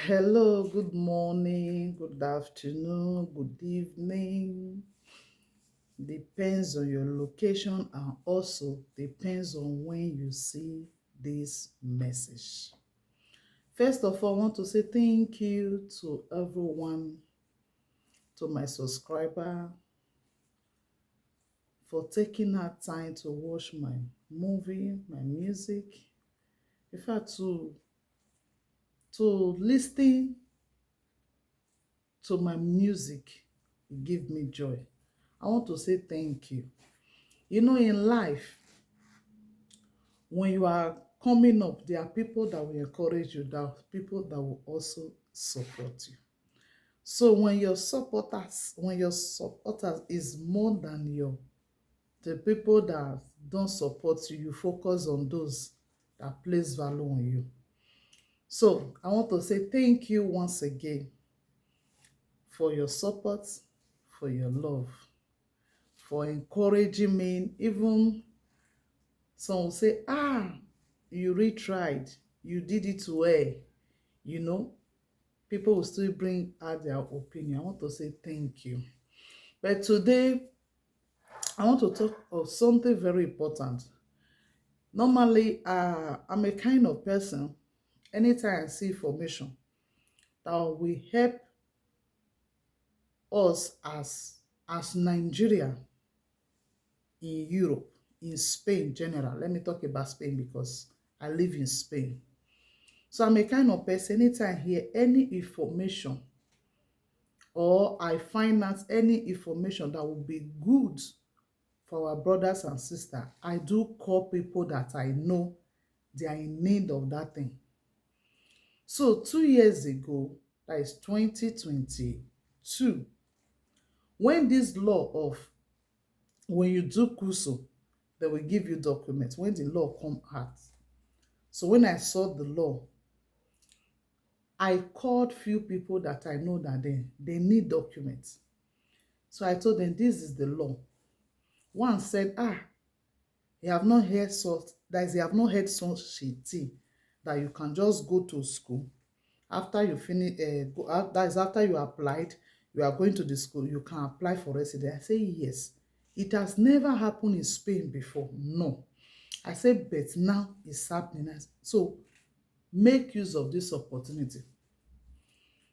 Hello, good morning, good afternoon, good evening. Depends on your location and also depends on when you see this message. First of all, I want to say thank you to everyone, to my subscriber, for taking our time to watch my movie, my music. In fact, to listen to my music, it give me joy. I want to say thank you. You know, in life, when you are coming up, there are people that will encourage you, there are people that will also support you. So when your supporters is more than the people that don't support you, you focus on those that place value on you. So I want to say thank you once again for your support, for your love, for encouraging me. Even some will say, you retried, you did it well. You know, people will still bring out their opinion. I want to say thank you. But today, I want to talk of something very important. Normally, I'm a kind of person, anytime I see information that will help us as Nigeria in Europe, in Spain general. Let me talk about Spain because I live in Spain. So I'm a kind of person, anytime I hear any information or I find out any information that will be good for our brothers and sisters, I do call people that I know they are in need of that thing. So 2 years ago, that is 2022, when this law of when you do kuso, they will give you documents. When the law come out, so when I saw the law, I called few people that I know that they need documents. So I told them this is the law. One said, you have not heard such, that is, you have not heard such a thing, that you can just go to school after you finish, that is after you applied, you are going to the school, you can apply for residence. I say yes. It has never happened in Spain before. No. I say, but now it's happening. So make use of this opportunity.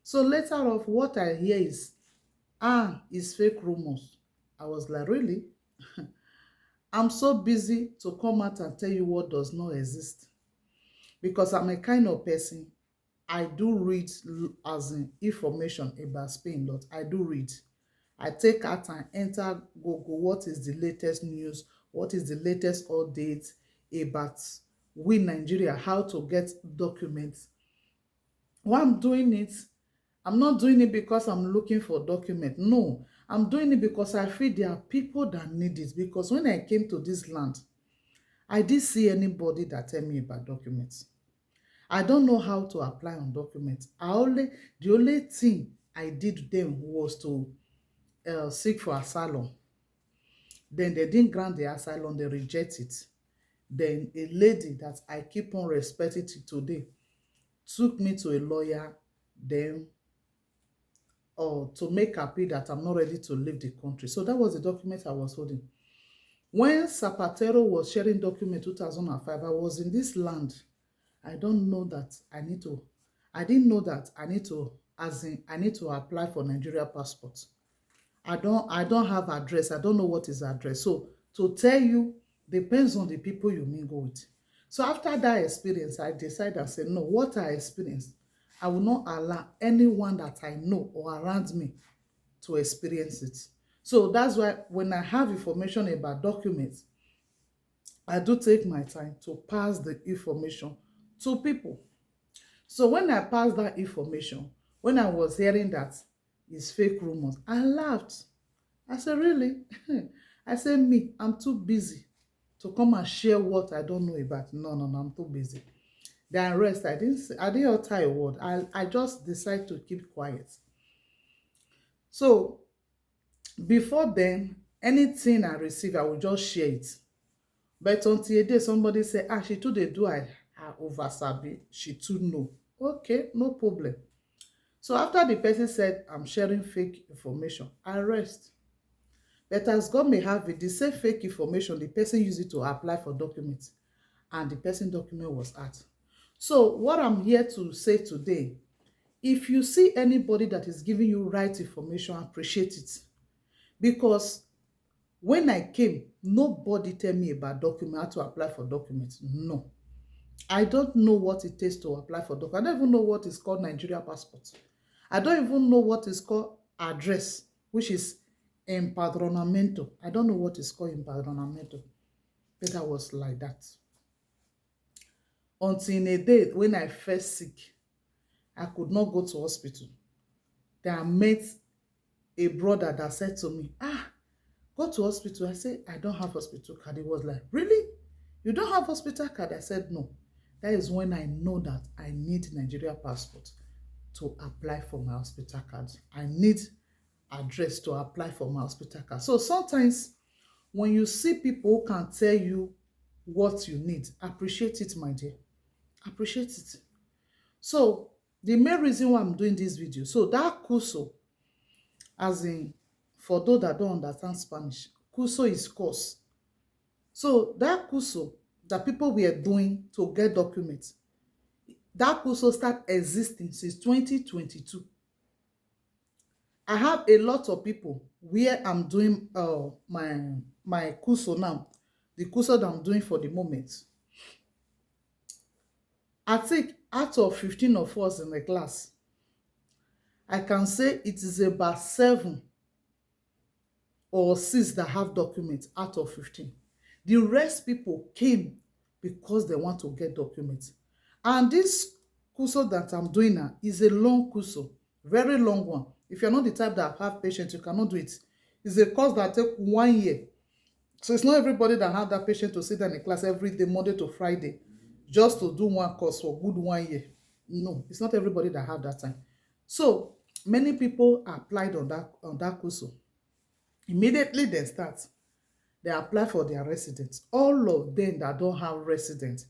So later off, what I hear is, it's fake rumors. I was like, really? I'm so busy to come out and tell you what does not exist. Because I'm a kind of person, I do read as in information about Spain lot. I do read. I take out and enter Google, what is the latest news, what is the latest update about we Nigeria, how to get documents. Why I'm doing it, I'm not doing it because I'm looking for document. No, I'm doing it because I feel there are people that need it. Because when I came to this land, I didn't see anybody that tell me about documents. I don't know how to apply on documents. The only thing I did then was to seek for asylum. Then they didn't grant the asylum, they reject it. Then a lady that I keep on respecting today took me to a lawyer, then to make appeal that I'm not ready to leave the country. So that was the document I was holding. When Zapatero was sharing document 2005, I was in this land. I don't know that I didn't know that I need to, as in, I need to apply for Nigeria passport. I don't have address. I don't know what is address. So to tell you, depends on the people you mingle with. So after that experience, I decided and said, no, what I experienced, I will not allow anyone that I know or around me to experience it. So that's why when I have information about documents, I do take my time to pass the information to people. So when I passed that information, when I was hearing that it's fake rumors, I laughed. I said, really? I said, me, I'm too busy to come and share what I don't know about. No, no, no, I'm too busy. Then rest, I didn't utter a word. I just decided to keep quiet. So before then, anything I receive, I will just share it. But until a day somebody say, she too dey do I over sabi, she too know. Okay, no problem. So after the person said, I'm sharing fake information, arrest. But as God may have it, the same fake information, the person used it to apply for documents, and the person document was out. So what I'm here to say today, if you see anybody that is giving you right information, appreciate it. Because when I came, nobody tell me about document, how to apply for documents. No. I don't know what it takes to apply for document. I don't even know what is called Nigeria passport. I don't even know what is called address, which is empadronamiento. I don't know what is called empadronamiento. But I was like that. Until in a day when I first sick, I could not go to hospital. Then I met a brother that said to me, go to hospital. I said, I don't have hospital card. He was like, really? You don't have hospital card? I said, no. That is when I know that I need Nigeria passport to apply for my hospital card. I need address to apply for my hospital card. So sometimes when you see people who can tell you what you need, appreciate it, my dear. Appreciate it. So the main reason why I'm doing this video, so that CUSO, as in, for those that don't understand Spanish, CUSO is course. So that CUSO that people were doing to get documents, that CUSO start existing since 2022. I have a lot of people where I'm doing my CUSO now, the CUSO that I'm doing for the moment. I think out of 15 of us in the class, I can say it is about 7 or 6 that have documents out of 15. The rest people came because they want to get documents. And this CUSO that I'm doing now is a long CUSO, very long one. If you're not the type that have patience, you cannot do it. It's a course that take 1 year. So it's not everybody that have that patience to sit down in class every day, Monday to Friday, just to do one course for good 1 year. No, it's not everybody that have that time. So many people applied on that CUSO. Immediately they start, they apply for their residence. All of them that don't have residence,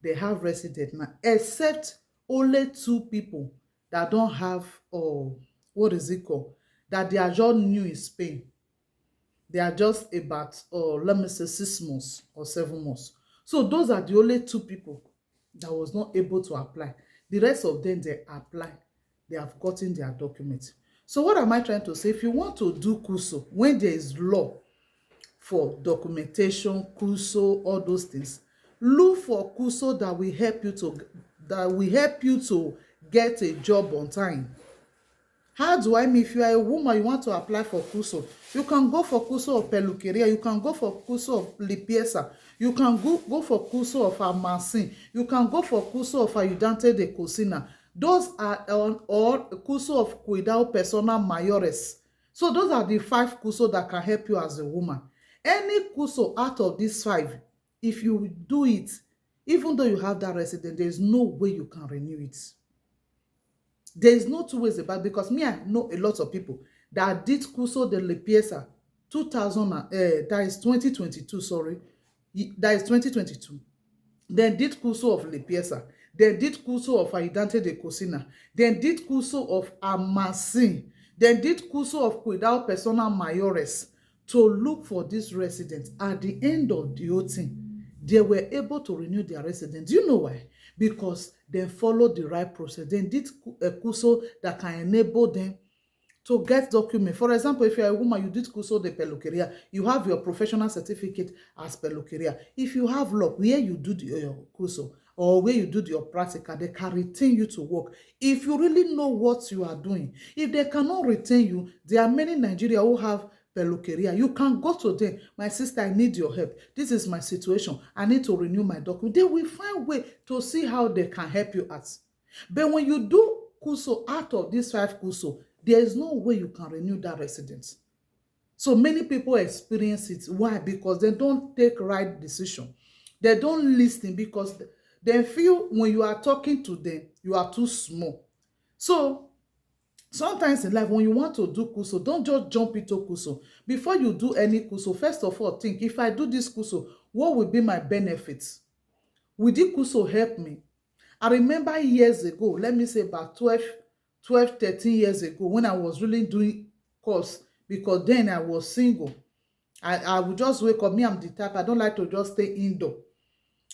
they have residence now, except only 2 people that don't have, what is it called, that they are just new in Spain. They are just about, let me say, 6 months or 7 months. So those are the only 2 people that was not able to apply. The rest of them, they apply. They have gotten their documents. So what am I trying to say? If you want to do CUSO, when there is law for documentation, CUSO, all those things, look for CUSO that will help you to get a job on time. How do I mean? If you are a woman, you want to apply for CUSO, you can go for CUSO of peluqueria, you can go for CUSO of limpieza, you can go for CUSO of amasin, you can go for CUSO of ayudante de cocina. Those are or CUSO of cuidado personal mayores. So those are the 5 CUSO that can help you as a woman. Any CUSO out of these 5, if you do it, even though you have that resident, there is no way you can renew it. There is no 2 ways about it, because me, I know a lot of people that did CUSO de limpieza 2000, that is 2022, sorry. That is 2022. Then did CUSO of limpieza. Then did CUSO of ayudante de cocina. Then did CUSO of amasin. Then did CUSO of cuidado personal mayores to look for these residents. At the end of the whole thing, they were able to renew their residence. Do you know why? Because they followed the right process. They did a CUSO that can enable them to get document. For example, if you're a woman, you did CUSO de peluqueria, you have your professional certificate as peluqueria. If you have luck, where you do your CUSO or where you do your practical, they can retain you to work. If you really know what you are doing, if they cannot retain you, there are many Nigerians who have peluqueria. You can go to them. My sister, I need your help. This is my situation. I need to renew my document. They will find a way to see how they can help you out. But when you do CUSO out of these 5 CUSO, there is no way you can renew that residence. So many people experience it. Why? Because they don't take right decision. They don't listen because they feel when you are talking to them, you are too small. So sometimes in life, when you want to do CUSO, don't just jump into CUSO. Before you do any CUSO, first of all, think, if I do this CUSO, what will be my benefits? Will this CUSO help me? I remember years ago, let me say about 12, 13 years ago when I was really doing course, because then I was single. I would just wake up. Me, I'm the type, I don't like to just stay indoor.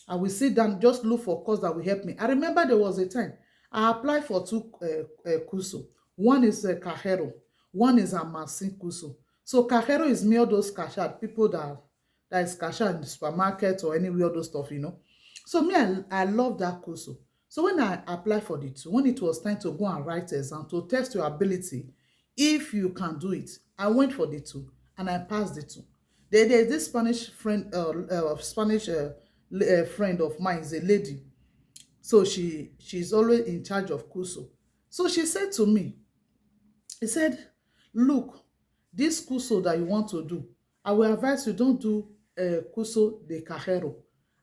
I will sit down, just look for course that will help me. I remember there was a time I applied for two kuso. One is Cajero, one is Amasin kuso. So Cajero is me all those cashier people that is cashier in the supermarket or anywhere, all those stuff, you know. So me, I love that kuso. So when I applied for the two, when it was time to go and write exam to test your ability, if you can do it, I went for the two and I passed the two. There's this Spanish friend, Spanish friend of mine, is a lady. So she's always in charge of Kuso. So she said to me, he said, look, this Kuso that you want to do, I will advise you don't do Kuso de Cajero.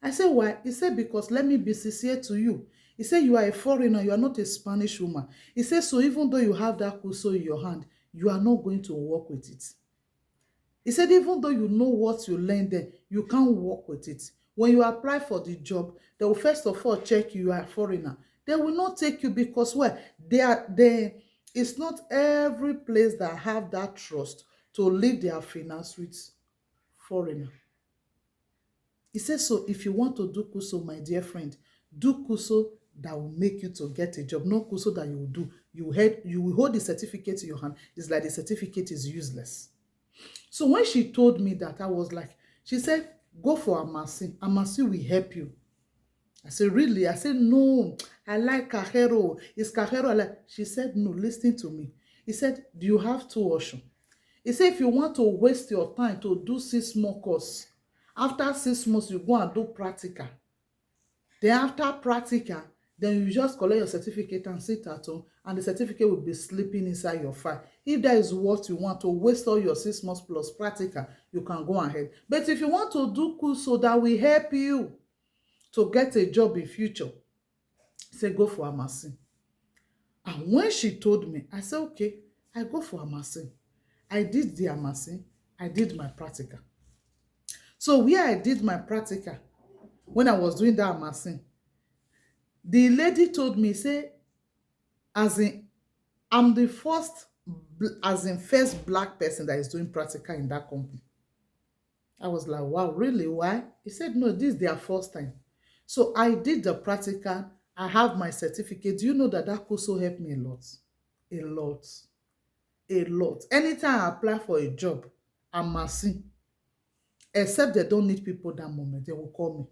I said, why? He said, because let me be sincere to you. He said, you are a foreigner, you are not a Spanish woman. He said, so even though you have that Kuso in your hand, you are not going to work with it. He said, even though you know what you learned there, you can't work with it. When you apply for the job, they will first of all check you are a foreigner. They will not take you because, well, it's not every place that have that trust to leave their finance with foreigner. He says, so if you want to do Kuso, my dear friend, do Kuso that will make you to get a job, not Kuso that you will do. You will hold the certificate in your hand. It's like the certificate is useless. So when she told me that, I was like, she said, go for Amasi. Amasi will help you. I said, really? I said, no, I like Cajero. It's Cajero I like. She said, no, listen to me. He said, do you have two options? He said, if you want to waste your time to do 6 more course, after 6 months, you go and do practical. Then after practical, then you just collect your certificate and sit at home, and the certificate will be sleeping inside your file. If that is what you want to waste all your 6 months plus practical, you can go ahead. But if you want to do Kuso that will help you to get a job in future, say go for Amasin. And when she told me, I said, okay, I go for Amasin. I did the Amasin. I did my practical. So where I did my practical, when I was doing that Amasin, the lady told me, say, as in, I'm the first black person that is doing practical in that company. I was like, wow, really? Why? He said, no, this is their first time. So I did the practical. I have my certificate. Do you know that also helped me a lot? A lot. A lot. Anytime I apply for a job, I'm massing. Except they don't need people that moment, they will call me.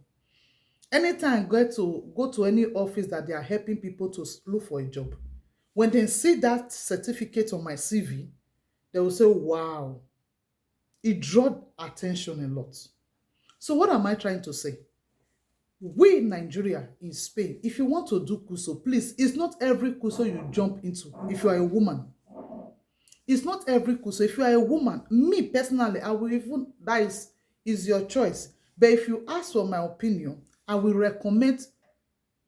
Anytime I go to any office that they are helping people to look for a job, when they see that certificate on my CV, they will say, wow, it drew attention a lot. So what am I trying to say? We in Nigeria, in Spain, if you want to do Kuso, please, it's not every Kuso you jump into if you are a woman. It's not every Kuso. If you are a woman, me personally, I will even, that is your choice. But if you ask for my opinion, I will recommend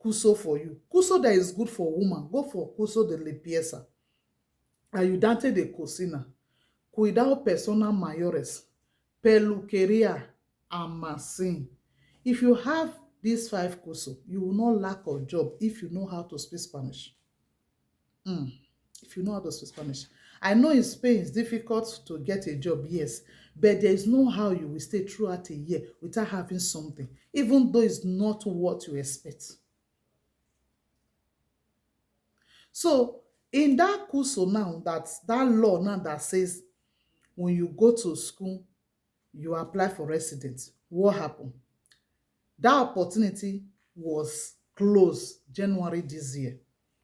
Kuso for you. Kuso that is good for woman, go for Kuso de limpieza, ayudante de cocina, cuidado personal mayores, peluquería, amasin. If you have these 5 Kuso, you will not lack a job if you know how to speak Spanish. If you know how to speak Spanish. I know in Spain it's difficult to get a job, yes, but there is no how you will stay throughout a year without having something, even though it's not what you expect. So in that Kuso now, that law now that says when you go to school, you apply for residence, what happened? That opportunity was closed January this year.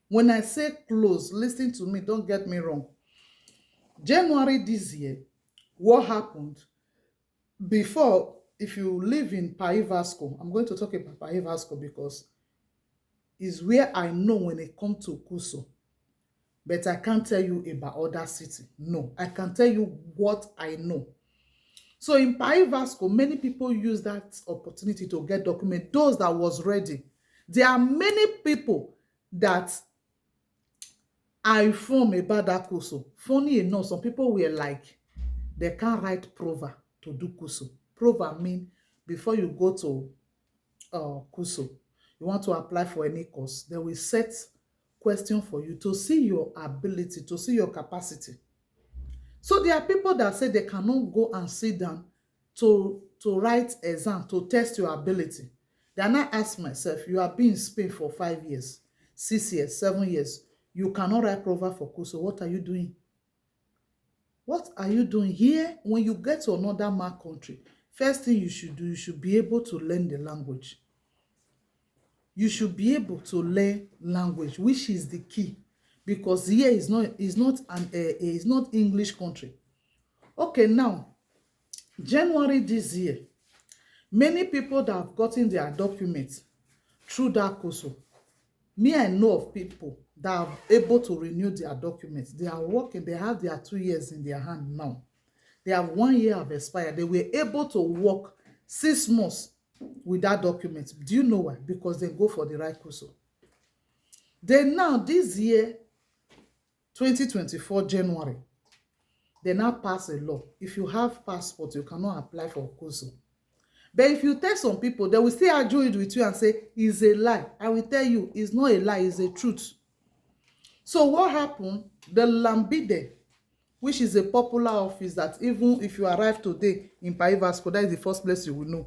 When I say closed, listen to me, don't get me wrong. January this year, what happened? Before, if you live in País Vasco, I'm going to talk about País Vasco because it's where I know when it comes to Kuso. But I can't tell you about other city. No, I can tell you what I know. So in País Vasco, many people use that opportunity to get document. Those that was ready. There are many people that I inform about that Kuso. Funny enough, some people were like, they can't write prova to do Kuso. Prova mean before you go to Kuso, you want to apply for any course, they will set question for you to see your ability, to see your capacity. So there are people that say they cannot go and sit down to write exam, to test your ability. Then I ask myself, you have been in Spain for 5 years, 6 years, 7 years. You cannot write proverb for Kuso. What are you doing? What are you doing here? When you get to another mark country, first thing you should do, you should be able to learn the language. You should be able to learn language, which is the key, because here is not English country. Okay, now January this year, many people that have gotten their documents through that Kuso. Me, I know of people that are able to renew their documents. They are working, they have their 2 years in their hand now. They have 1 year have expired. They were able to work 6 months with that document. Do you know why? Because they go for the right Kuso. Then now, this year, 2024 January, they now pass a law. If you have passport, you cannot apply for Kuso. But if you tell some people, they will still argue it with you and say, it's a lie. I will tell you, it's not a lie, it's a truth. So what happened? The Lambide, which is a popular office that even if you arrive today in Paivasco, that is the first place you will know.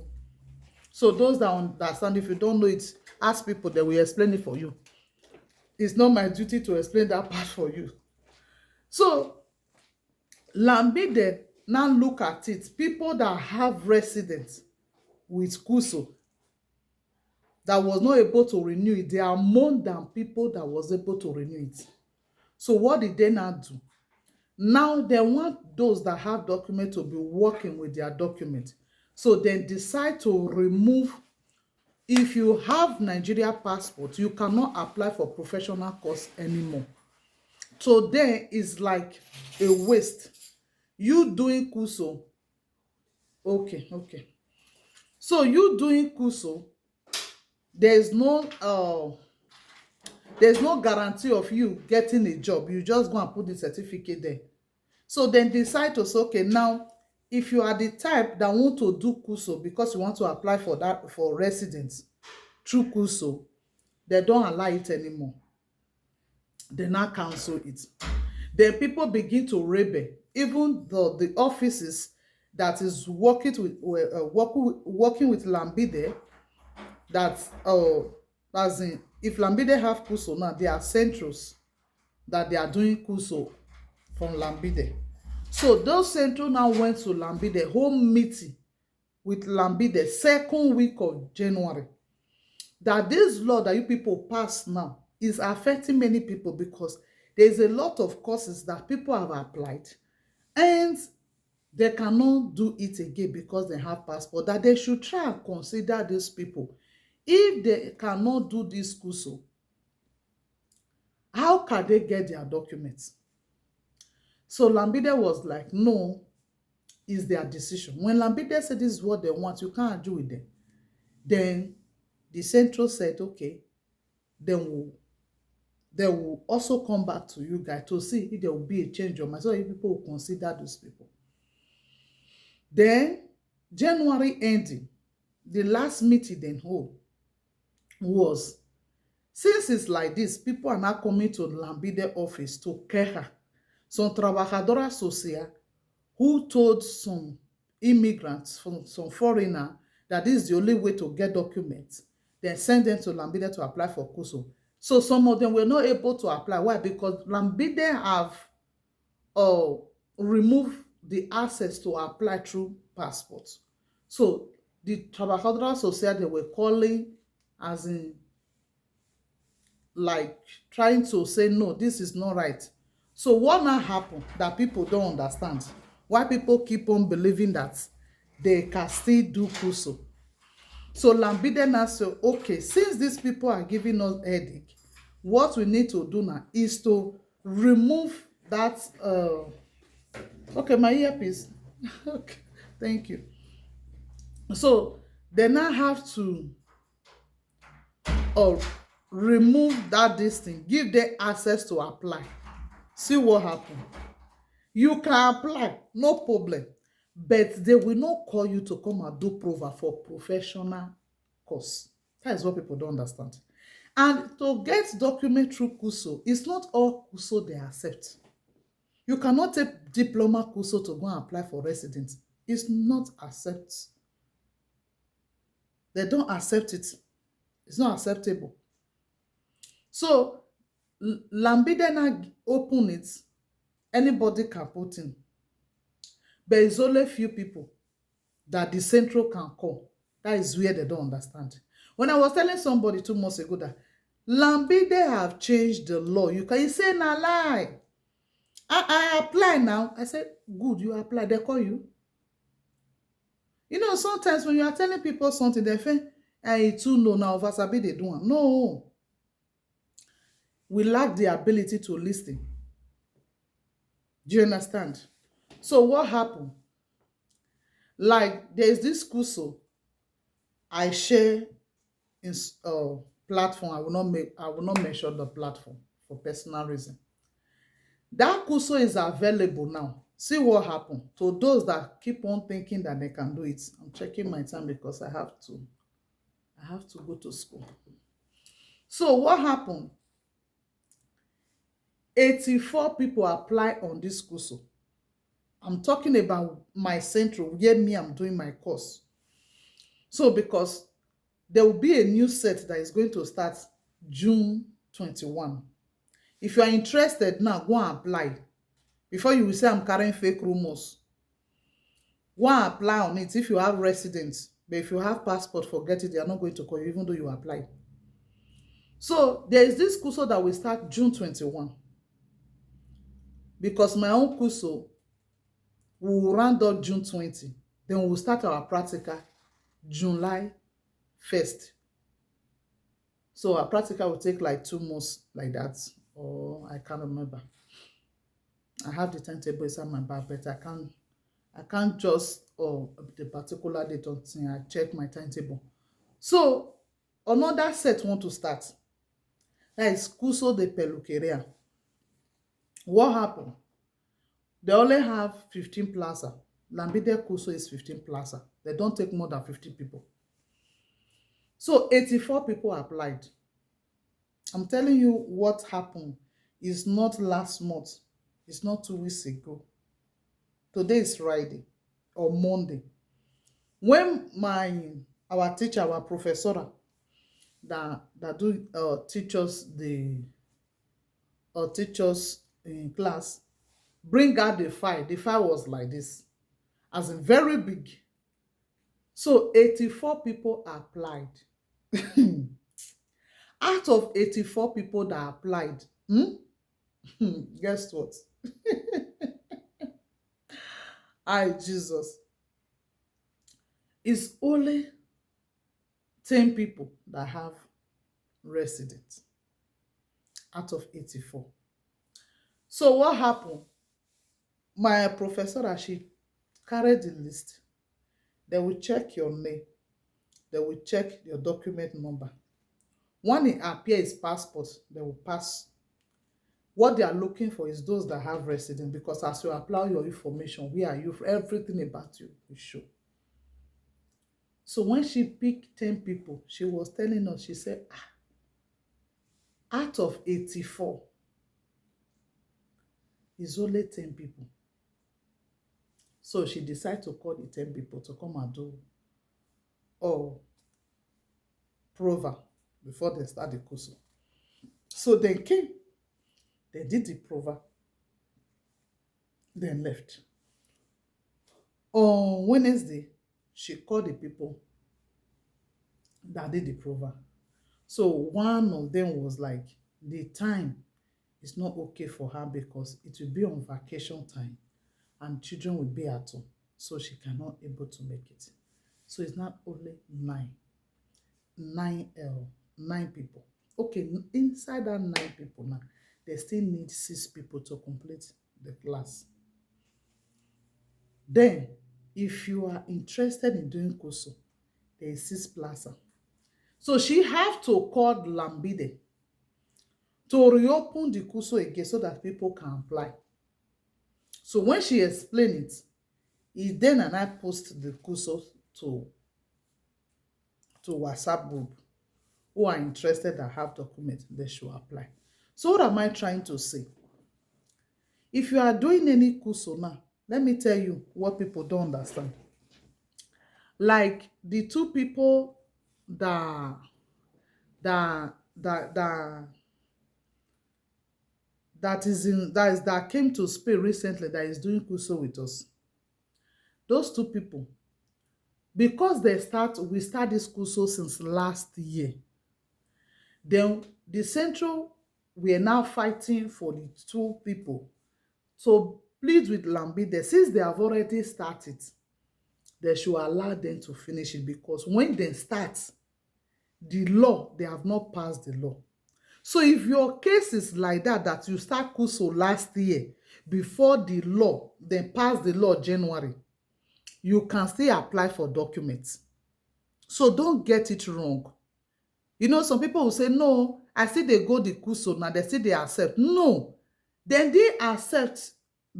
So those that understand, if you don't know it, ask people, they will explain it for you. It's not my duty to explain that part for you. So Lambide now look at it. People that have residence with Kuso that was not able to renew it, there are more than people that was able to renew it. So what did they now do? Now they want those that have document to be working with their document. So they decide to remove. If you have Nigeria passport, you cannot apply for professional course anymore. So then it's like a waste. You doing Kuso. Okay. So you doing Kuso, there's no guarantee of you getting a job. You just go and put the certificate there. So then decide to say, okay, now if you are the type that want to do Kuso because you want to apply for that for residence through Kuso, they don't allow it anymore. They now cancel it. Then people begin to rebel. Even though the offices that is working with Lambide, that as in, if Lambide have Kuso now, there are centros that they are doing Kuso from Lambide. So those central now went to Lambide, home meeting with Lambide, 2nd week of January. That this law that you people pass now is affecting many people, because there's a lot of courses that people have applied and they cannot do it again because they have passport. That they should try and consider these people. If they cannot do this Kuso, how can they get their documents? So Lambide was like, no, it's their decision. When Lambide said this is what they want, you can't argue with them. Then the central said, okay, then they will also come back to you guys to see if there will be a change of mind, so if people will consider those people. Then January ending, the last meeting they hold was, since it's like this, people are now coming to the Lambide office to queja. Some trabajadora social who told some immigrants, some foreigner, that this is the only way to get documents, then send them to Lambide to apply for Kuso. So some of them were not able to apply. Why? Because Lambide have removed the access to apply through passports. So the trabajadora social, they were calling, as in, like trying to say, no, this is not right. So what now happened that people don't understand? Why people keep on believing that they can still do Kuso? So Lambide now said, okay, since these people are giving us headache, what we need to do now is to remove that. Okay, my earpiece. Okay, thank you. So they now have to remove that this thing, give them access to apply. See what happens. You can apply, no problem, but they will not call you to come and do prova for professional course. That is what people don't understand. And to get document through Kuso, it's not all Kuso they accept. You cannot take diploma Kuso to go and apply for residence. It's not accept. They don't accept it. It's not acceptable. So Lambide now open it, anybody can put in. But it's only few people that the central can call. That is where they don't understand. When I was telling somebody 2 months ago that Lambide have changed the law, you say na lie. I apply now. I said, good, you apply. They call you. You know, sometimes when you are telling people something, they think, I too know now, Vasabi they do one. No. We lack the ability to listen. Do you understand? So what happened? Like, there's this Kuso I share in platform. I will not mention the platform for personal reason. That Kuso is available now. See what happened to those that keep on thinking that they can do it. I'm checking my time because I have to go to school. So what happened? 84 people apply on this Kuso. I'm talking about my central, where me, I'm doing my course. So because there will be a new set that is going to start June 21. If you are interested now, go and apply. Before you will say I'm carrying fake rumors. Go and apply on it if you have residence. But if you have passport, forget it. They are not going to call you even though you apply. So there is this Kuso that will start June 21. Because my own Kuso will round up June 20. Then we will start our practical July 1st. So our practical will take like 2 months like that. Or I can't remember. I have the timetable inside my bag, but I can't just the particular date until I check my timetable. So another set want to start. That is Kuso de Peluqueria. What happened? They only have 15 plaza. Lambide Kuso is 15 plaza. They don't take more than 50 people. So 84 people applied. I'm telling you what happened is not last month. It's not 2 weeks ago. Today is Friday or Monday. When our teacher, our professor that do teach us teach us in class, bring out the file. The file was like this, as in very big. So 84 people applied. Out of 84 people that applied, guess what? Jesus. It's only 10 people that have residence out of 84. So what happened? My professor, she carried the list. They will check your name. They will check your document number. When it appears passport, they will pass. What they are looking for is those that have residence, because as you apply your information, where are you, everything about you will show. So when she picked 10 people, she was telling us, she said, out of 84, it's only 10 people. So she decided to call the 10 people to come and do prova before they start the course. So they came, they did the prova, then left. On Wednesday, she called the people that did the prova. So one of them was like, the time is not okay for her because it will be on vacation time and children will be at home. So she cannot able to make it. So it's not only nine people. Okay, inside that 9 people now, they still need 6 people to complete the class. Then, if you are interested in doing Kuso, there is 6 plaza. So she have to call Lambide to reopen the Kuso again so that people can apply. So when she explained it, then and I post the Kuso to WhatsApp group. who are interested that have documents, they should apply. So what am I trying to say? If you are doing any kuso now, let me tell you what people don't understand. Like the two people that that that that that came to Spain recently that is doing kuso with us. Those two people, because we start this kuso since last year. Then the central, we are now fighting for the two people. So please with Lambide, since they have already started, they should allow them to finish it, because when they start, the law, they have not passed the law. So if your case is like that, that you start kuso last year before the law, then pass the law January, you can still apply for documents. So don't get it wrong. You know, some people will say, no, I see they go the kuso, now they say they accept. No, then they accept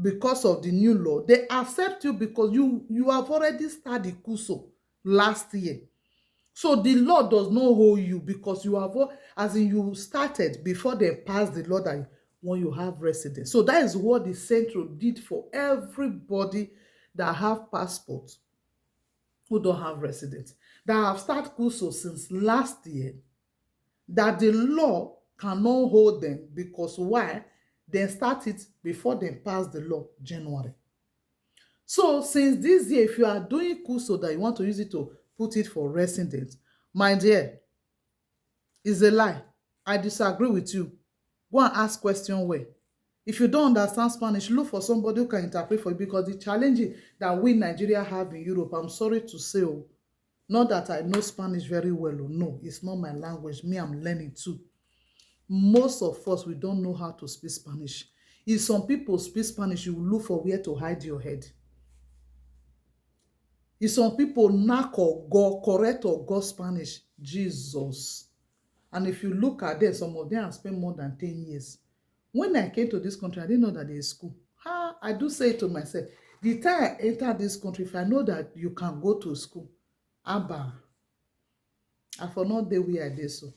because of the new law. They accept you because you have already started kuso last year. So the law does not hold you because you have, as in you started before they passed the law that when you have residence. So that is what the central did for everybody that have passports who don't have residence, that have started kuso since last year, that the law cannot hold them because why? They start it before they pass the law January. So since this year, if you are doing kuso that you want to use it to put it for residence, my dear, it's a lie. I disagree with you. Go and ask question where. If you don't understand Spanish, look for somebody who can interpret for you, because the challenge that we Nigeria have in Europe, I'm sorry to say, oh, not that I know Spanish very well, oh, no, it's not my language. Me, I'm learning too. Most of us, we don't know how to speak Spanish. If some people speak Spanish, you will look for where to hide your head. If some people knack or go correct or go Spanish, Jesus. And if you look at them, some of them have spent more than 10 years. When I came to this country, I didn't know that there is school. I do say to myself, the time I enter this country, if I know that you can go to school, Abba, I for not dey where I dey so.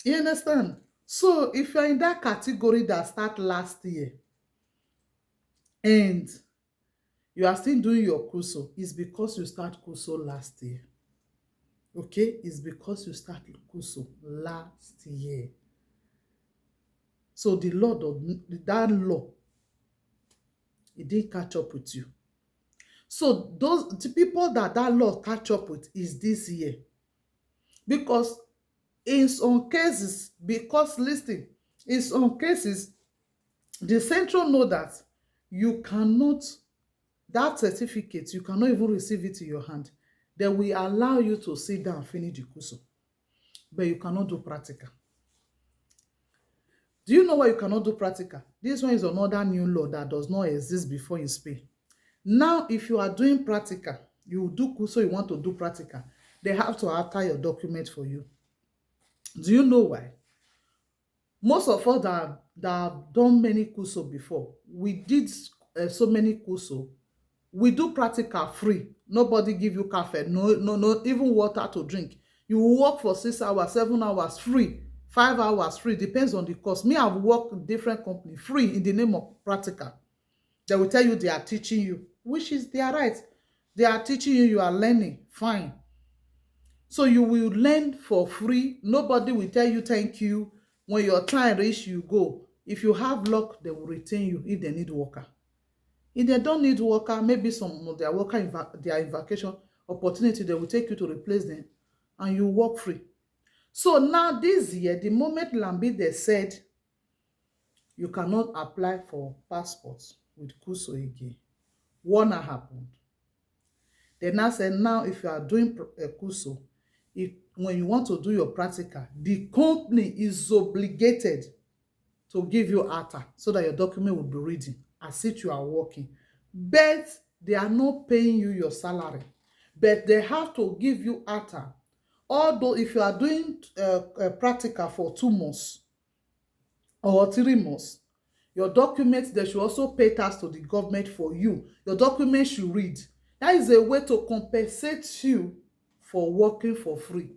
You understand? So if you're in that category that start last year and you are still doing your kuso, it's because you start kuso last year. Okay? It's because you start kuso last year. So the law, that law, it didn't catch up with you. So the people that law catch up with is this year. Because in some cases, in some cases, the central know that you cannot, that certificate, you cannot even receive it in your hand. They will allow you to sit down and finish the kuso. But you cannot do practical. Do you know why you cannot do practical? This one is another new law that does not exist before in Spain. Now, if you are doing practical, you do kuso, you want to do practical, they have to alter your document for you. Do you know why? Most of us that have done many kuso before, we did so many kuso. We do practical free. Nobody give you cafe, no, even water to drink. You work for 6 hours, 7 hours free, 5 hours free, depends on the cost. Me, I've worked in different company free in the name of practical. They will tell you they are teaching you, which is their right. They are teaching you, you are learning, fine. So you will learn for free. Nobody will tell you thank you. When your time reach, you go. If you have luck, they will retain you if they need worker. If they don't need worker, maybe some of their worker, their vacation opportunity, they will take you to replace them and you work free. So now this year, the moment Lambide said you cannot apply for passports with kuso again, what now happened? They now said, now if you are doing a kuso, when you want to do your practical, the company is obligated to give you ATA so that your document will be reading as if you are working. But they are not paying you your salary. But they have to give you ATA. Although if you are doing a practical for 2 months or 3 months, your documents, they should also pay tax to the government for you. Your documents should read. That is a way to compensate you for working for free.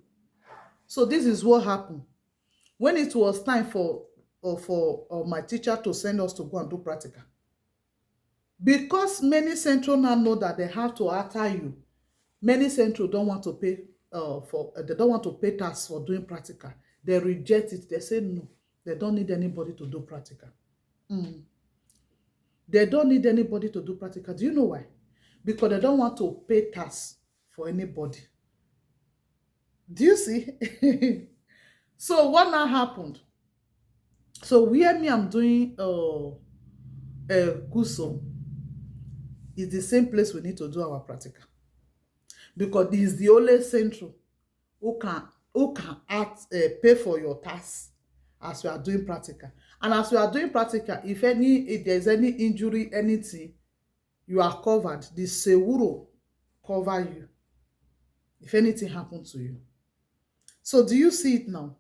So this is what happened. When it was time for my teacher to send us to go and do practical, because many central now know that they have to alter you, many central don't want to pay they don't want to pay tax for doing practical. They reject it. They say no, they don't need anybody to do practical. They don't need anybody to do practical. Do you know why? Because they don't want to pay tax for anybody. Do you see? So what now happened? So where me I'm doing Kuso is the same place we need to do our practical, because this is the only central who can pay for your tax as we are doing practical. And as we are doing practical, if there's any injury, anything, you are covered. The Sewuro cover you if anything happens to you. So do you see it now?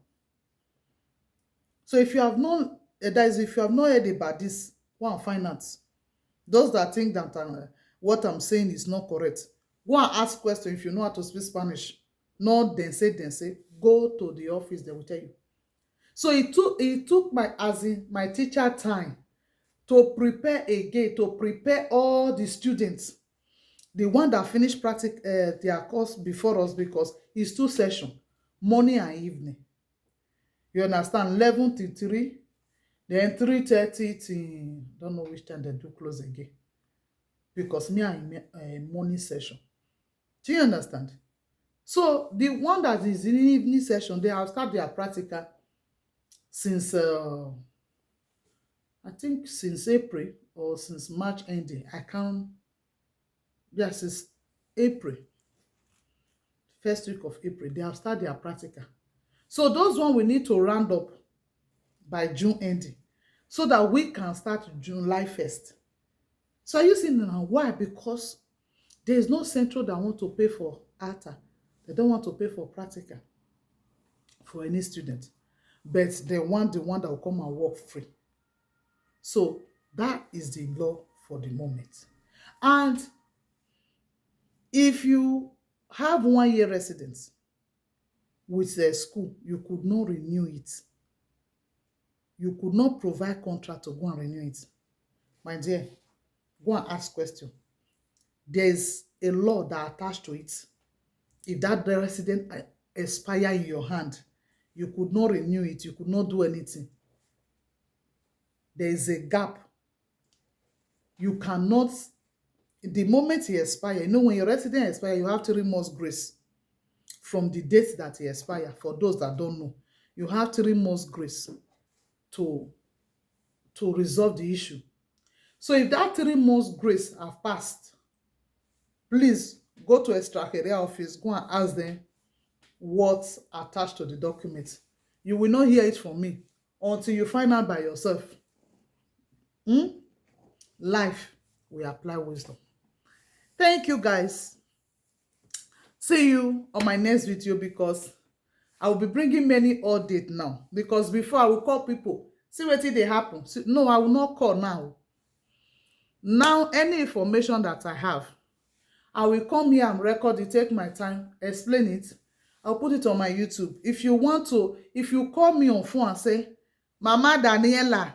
So if you have not, if you have not heard about this, go and find out. Those that think that what I'm saying is not correct, go and ask questions if you know how to speak Spanish. Not then say, go to the office, they will tell you. So it took my teacher time to prepare again, to prepare all the students, the one that finished their course before us, because it's 2 sessions, morning and evening. You understand? 11 to 3, then 3:30 to don't know which time they do close again, because me I'm in a morning session. Do you understand? So the one that is in the evening session, they have started their practical since I think since April or since March ending. I can't. Yes, since April, first week of April, they have started their practical. So those one we need to round up by June ending, so that we can start July 1st. So are you seeing now why? Because there is no central that want to pay for ATA. They don't want to pay for practical for any student, but they want the one that will come and work free. So that is the law for the moment. And if you have 1 year residence with the school, you could not renew it. You could not provide contract to go and renew it. My dear, go and ask question. There's a law that attached to it. If that resident expire in your hand, you could not renew it. You could not do anything. There is a gap. You cannot, the moment he expire, you know, when your resident expire, you have 3 months grace from the date that he expire. For those that don't know, you have 3 months grace to resolve the issue. So if that 3 months grace have passed, please go to extra area office, go and ask them what's attached to the document. You will not hear it from me until you find out by yourself. Life will apply wisdom. Thank you, guys. See you on my next video, because I will be bringing many updates now. Because before, I will call people, see what they happen. See, no, I will not call now. Now, any information that I have, I will come here and record it, take my time, explain it. I'll put it on my YouTube. If you want to, if you call me on phone and say, Mama Daniela,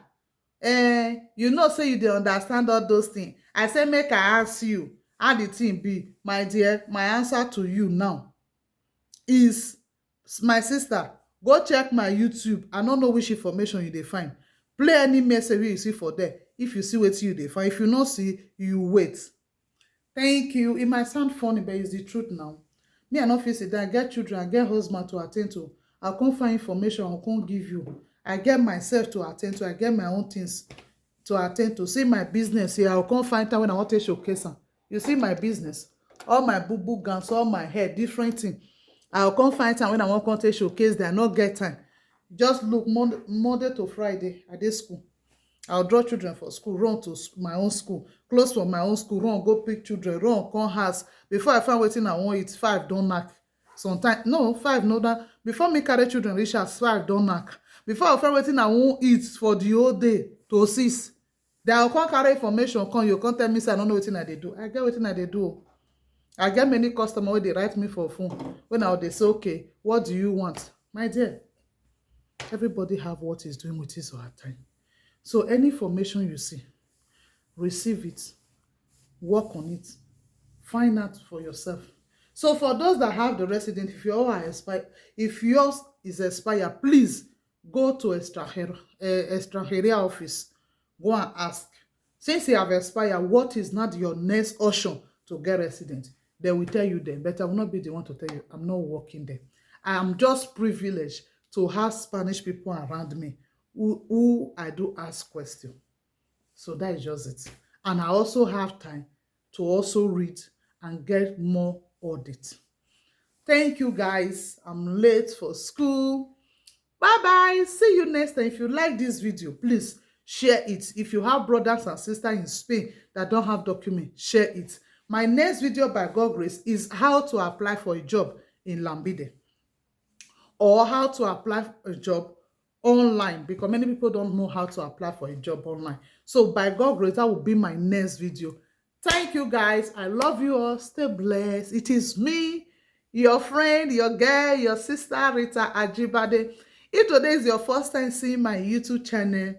you know, say you dey understand all those things, I say make I ask you how the thing be. My dear, my answer to you now is, my sister, go check my YouTube. I don't know which information you dey find. Play any message you see for there. If you see wetin you dey find, if you not see, you wait. Thank you. It might sound funny, but it's the truth now. Me, I no fit sit down, I get children, I get husband to attend to. I can't find information, I can't give you. I get myself to attend to, I get my own things to attend to. See my business here, I can't find time when I want to showcase am. You see my business, all my boo gowns, all my hair, different thing. I can't find time when I want to showcase them. I no get time. Just look, Monday to Friday, I dey school. I'll draw children for school, run to my own school, close from my own school, run, go pick children, run, come house. Before I find wetin I wan eat, 5 don knack. Sometimes, no, 5 no that. Before me carry children reach house, 5 don knack. Before I find wetin I wan eat for the whole day to 6, then I come carry information, come, you come tell me say I don't know wetin I dey do. I get wetin I dey do. I get many customers wey dey write me for phone when I dey say, okay, what do you want? My dear, everybody have what he's doing with his or her time. So any information you see, receive it, work on it, find out for yourself. So for those that have the resident, if you all are expired, if yours is expired, please go to extranjeria office, go and ask. Since you have expired, what is not your next option to get resident? They will tell you then, but I will not be the one to tell you. I'm not working there. I am just privileged to have Spanish people around me who I do ask questions. So that is just it. And I also have time to also read and get more audit. Thank you guys. I'm late for school. Bye bye. See you next time. If you like this video, please share it. If you have brothers and sisters in Spain that don't have document, share it. My next video, by God grace, is how to apply for a job in Lambide, or how to apply for a job online, because many people don't know how to apply for a job online. So by God grace, that will be my next video. Thank you guys. I love you all. Stay blessed. It is me, your friend, your girl, your sister, Rita Ajibade. If today is your first time seeing my YouTube channel,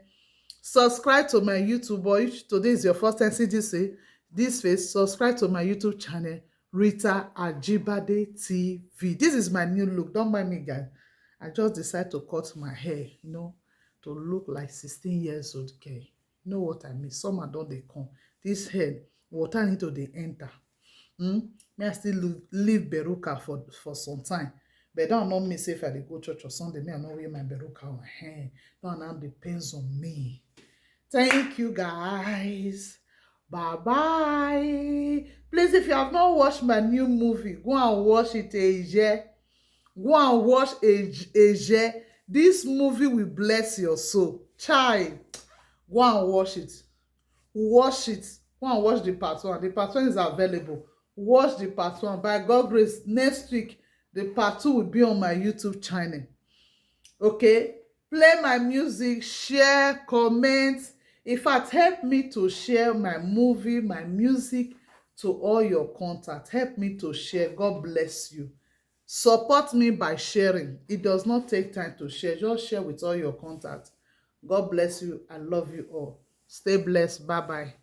subscribe to my YouTube. Or if today is your first time seeing this face, subscribe to my YouTube channel, Rita Ajibade TV. This is my new look. Don't mind me, guys. I just decided to cut my hair, to look like 16 years old girl. You know what I mean? Summer don dey come. This hair, water need to dey enter. May I still leave Beruka for some time. But that not mean say if I dey go church or Sunday, me I no wear my Beruka on hair. That now depends on me. Thank you guys. Bye bye. Please, if you have not watched my new movie, go and watch it. Go and watch Eje. This movie will bless your soul. Child, go and watch it. Watch it. Go and watch the part 1. The part 1 is available. Watch the part 1. By God grace, next week, the part 2 will be on my YouTube channel. Okay? Play my music, share, comment. In fact, help me to share my movie, my music to all your contacts. Help me to share. God bless you. Support me by sharing. It does not take time to share. Just share with all your contacts. God bless you. I love you all. Stay blessed. Bye-bye.